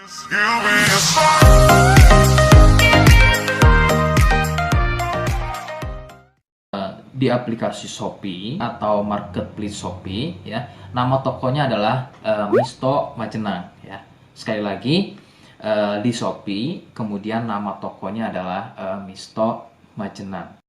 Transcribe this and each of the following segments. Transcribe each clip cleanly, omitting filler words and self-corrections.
Di aplikasi Shopee atau marketplace Shopee ya, nama tokonya adalah Misto Majenang ya. Sekali lagi di Shopee, kemudian nama tokonya adalah Misto Majenang.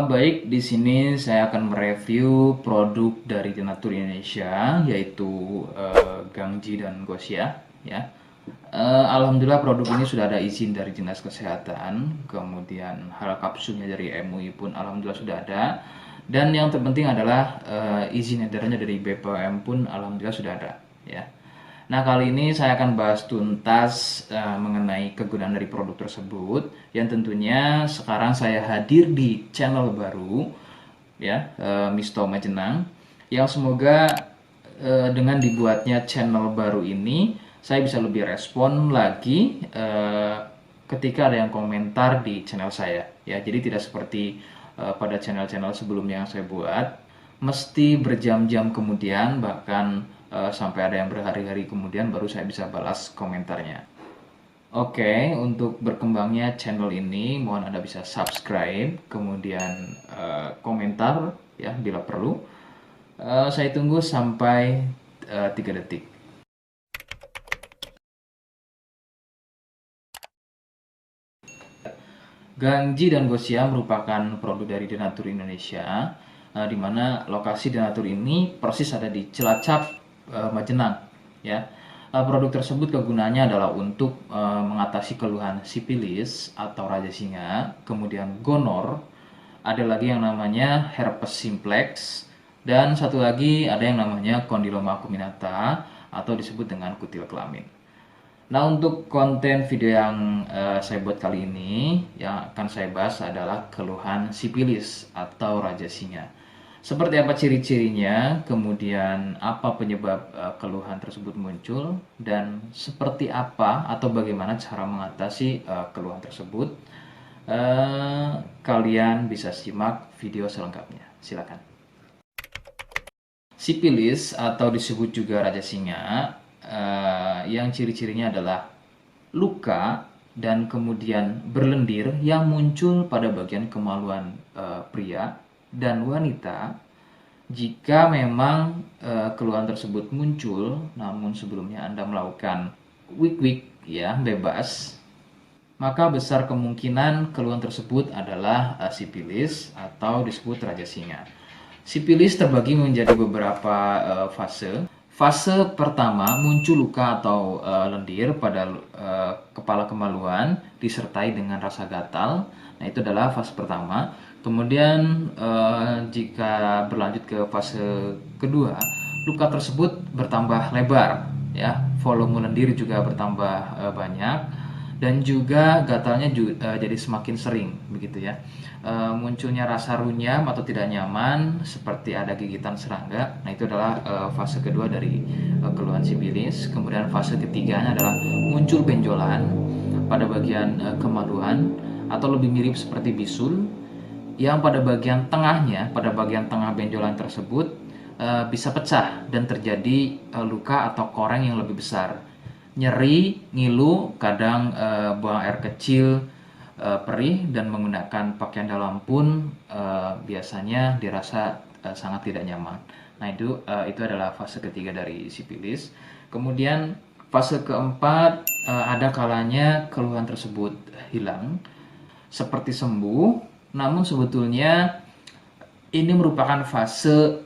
Baik, di sini saya akan mereview produk dari Denatur Indonesia, yaitu Gangji dan Gosia. Ya, alhamdulillah produk ini sudah ada izin dari Dinas Kesehatan, kemudian hal kapsulnya dari MUI pun alhamdulillah sudah ada, dan yang terpenting adalah izin edarnya dari BPOM pun alhamdulillah sudah ada. Ya. Nah, kali ini saya akan bahas tuntas mengenai kegunaan dari produk tersebut, yang tentunya sekarang saya hadir di channel baru ya, Misto Majenang, yang semoga dengan dibuatnya channel baru ini saya bisa lebih respon lagi ketika ada yang komentar di channel saya ya. Jadi tidak seperti pada channel-channel sebelumnya yang saya buat, mesti berjam-jam kemudian, bahkan sampai ada yang berhari-hari kemudian baru saya bisa balas komentarnya. Oke, untuk berkembangnya channel ini mohon Anda bisa subscribe, kemudian komentar ya bila perlu. Saya tunggu sampai 3 detik. Gangji dan Gosia merupakan produk dari Denatur Indonesia, di mana lokasi Denatur ini persis ada di Cilacap, Majenang ya. Produk tersebut kegunaannya adalah untuk mengatasi keluhan sipilis atau raja singa, kemudian gonor, ada lagi yang namanya herpes simplex, dan satu lagi ada yang namanya kondiloma acuminata atau disebut dengan kutil kelamin. Nah, untuk konten video yang saya buat kali ini, yang akan saya bahas adalah keluhan sipilis atau raja singa. Seperti apa ciri-cirinya, kemudian apa penyebab keluhan tersebut muncul, dan seperti apa atau bagaimana cara mengatasi keluhan tersebut. Kalian bisa simak video selengkapnya. Silakan. Sipilis atau disebut juga raja singa, yang ciri-cirinya adalah luka dan kemudian berlendir yang muncul pada bagian kemaluan pria dan wanita jika memang keluhan tersebut muncul namun sebelumnya Anda melakukan wik-wik ya bebas, maka besar kemungkinan keluhan tersebut adalah sipilis atau disebut raja singa. Sipilis terbagi menjadi beberapa fase. Fase pertama muncul luka atau lendir pada kepala kemaluan disertai dengan rasa gatal. Nah, itu adalah fase pertama. Kemudian jika berlanjut ke fase kedua, luka tersebut bertambah lebar ya, volume lendir juga bertambah banyak, dan juga gatalnya jadi semakin sering begitu ya. Munculnya rasa runyam atau tidak nyaman seperti ada gigitan serangga. Nah, itu adalah fase kedua dari keluhan sipilis. Kemudian fase ketiganya adalah muncul benjolan pada bagian kemaluan atau lebih mirip seperti bisul, yang pada bagian tengahnya, pada bagian tengah benjolan tersebut bisa pecah dan terjadi luka atau koreng yang lebih besar. Nyeri, ngilu, kadang buang air kecil, perih, dan menggunakan pakaian dalam pun biasanya dirasa sangat tidak nyaman. Nah, itu adalah fase ketiga dari sipilis. Kemudian fase keempat, ada kalanya keluhan tersebut hilang seperti sembuh, namun sebetulnya ini merupakan fase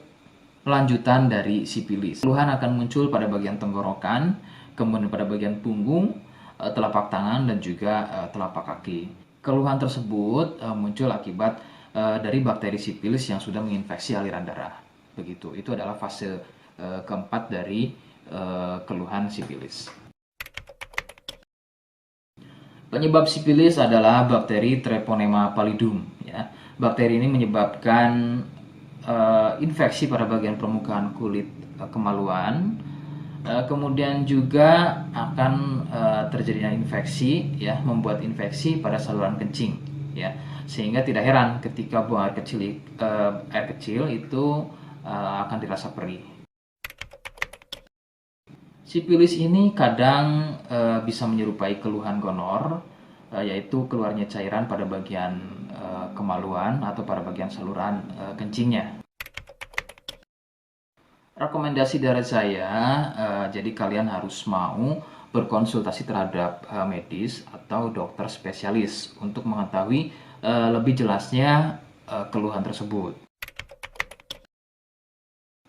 lanjutan dari sipilis. Keluhan akan muncul pada bagian tenggorokan, kemudian pada bagian punggung, telapak tangan, dan juga telapak kaki. Keluhan tersebut muncul akibat dari bakteri sipilis yang sudah menginfeksi aliran darah. Begitu. Itu adalah fase keempat dari keluhan sipilis. Penyebab sipilis adalah bakteri Treponema pallidum. Ya. Bakteri ini menyebabkan infeksi pada bagian permukaan kulit kemaluan, Kemudian juga akan terjadinya infeksi, ya, membuat infeksi pada saluran kencing, ya, sehingga tidak heran ketika buang air kecil itu akan dirasa perih. Sipilis ini kadang bisa menyerupai keluhan gonor, yaitu keluarnya cairan pada bagian kemaluan atau pada bagian saluran kencingnya. Rekomendasi dari saya, jadi kalian harus mau berkonsultasi terhadap medis atau dokter spesialis untuk mengetahui lebih jelasnya keluhan tersebut.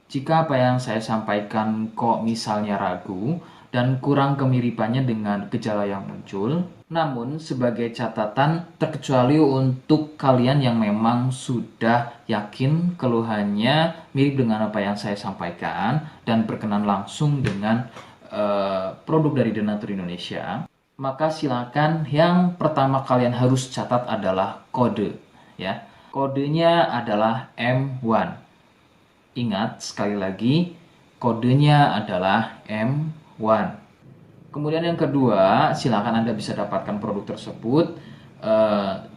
Jika apa yang saya sampaikan kok misalnya ragu dan kurang kemiripannya dengan gejala yang muncul, namun sebagai catatan terkecuali untuk kalian yang memang sudah yakin keluhannya mirip dengan apa yang saya sampaikan dan berkenan langsung dengan produk dari Denatur Indonesia, maka silakan yang pertama kalian harus catat adalah kode, ya. Kodenya adalah M1. Ingat, sekali lagi, kodenya adalah M1. Kemudian yang kedua, silakan Anda bisa dapatkan produk tersebut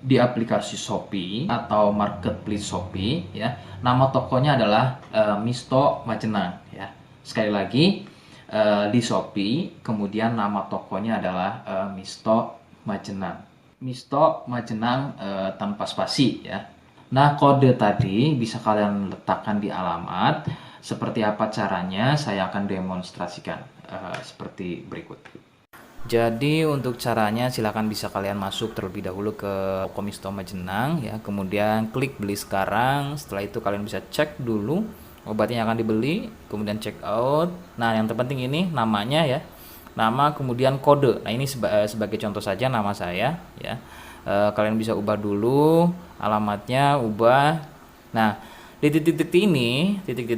di aplikasi Shopee atau marketplace Shopee, ya. Nama tokonya adalah Misto Majenang, ya. Sekali lagi, di Shopee, kemudian nama tokonya adalah Misto Majenang. Misto Majenang tanpa spasi, ya. Nah, kode tadi bisa kalian letakkan di alamat. Seperti apa caranya, saya akan demonstrasikan seperti berikut. Jadi untuk caranya silakan bisa kalian masuk terlebih dahulu ke toko Misto Majenang, ya. Kemudian klik beli sekarang. Setelah itu kalian bisa cek dulu obatnya yang akan dibeli, kemudian check out. Nah, yang terpenting ini namanya, ya. Nama kemudian kode. Nah, ini sebagai contoh saja nama saya, ya. Kalian bisa ubah dulu alamatnya, ubah. Nah, di titik-titik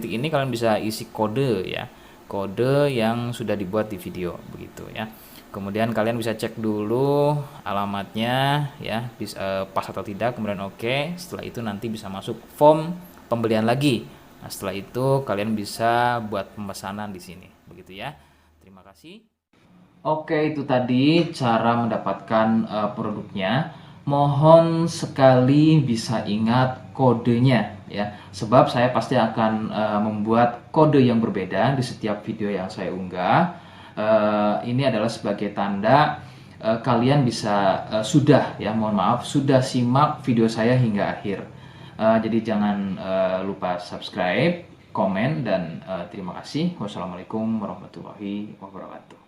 ini kalian bisa isi kode, ya, kode yang sudah dibuat di video begitu, ya. Kemudian kalian bisa cek dulu alamatnya, ya, bisa pas atau tidak, kemudian oke. Setelah itu nanti bisa masuk form pembelian lagi. Nah, setelah itu kalian bisa buat pemesanan di sini begitu, ya. Terima kasih. Oke, itu tadi cara mendapatkan produknya. Mohon sekali bisa ingat kodenya, ya. Sebab saya pasti akan membuat kode yang berbeda di setiap video yang saya unggah. Ini adalah sebagai tanda kalian bisa sudah, ya, mohon maaf, sudah simak video saya hingga akhir. Jadi jangan lupa subscribe, komen, dan terima kasih. Wassalamualaikum warahmatullahi wabarakatuh.